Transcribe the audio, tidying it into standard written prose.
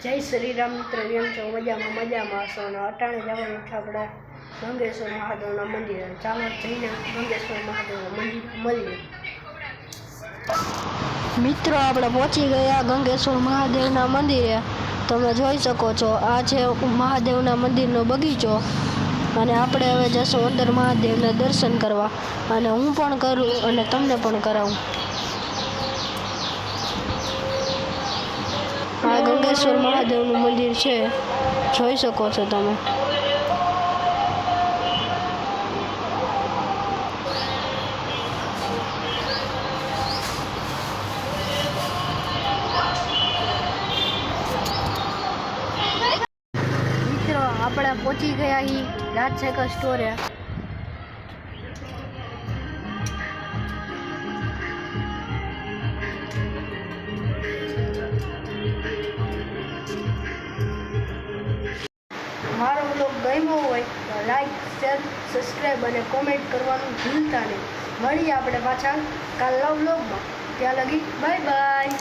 જય શ્રી રામ મિત્ર, કેમ છો? મજામાં હશો ને? અટાણે જવાનું છે આપણે ગંગેશ્વર મહાદેવના મંદિરે. ચાલો જઈને ગંગેશ્વર મહાદેવના મંદિર મળીએ. મિત્રો, આપણે પહોંચી ગયા ગંગેશ્વર મહાદેવના મંદિરે. તમે જોઈ શકો છો, આ છે મહાદેવના મંદિરનો બગીચો અને આપણે હવે જશું અંદર મહાદેવના દર્શન કરવા. અને હું પણ કરું અને તમને પણ કરાવું. આ ગંગેશ્વર મહાદેવનું મંદિર છે, જોઈ શકો છો તમે. મિત્રો, આપણે પહોંચી ગયા અહીં રાજ સાયકલ સ્ટોરે. મારો બ્લોગ ગમ્યો હોય તો લાઈક, શેર, સબસ્ક્રાઈબ અને કોમેન્ટ કરવાનું ભૂલતા નહીં. મળીએ આપણે પાછા કાલના બ્લોગમાં. ત્યાં લગી બાય બાય.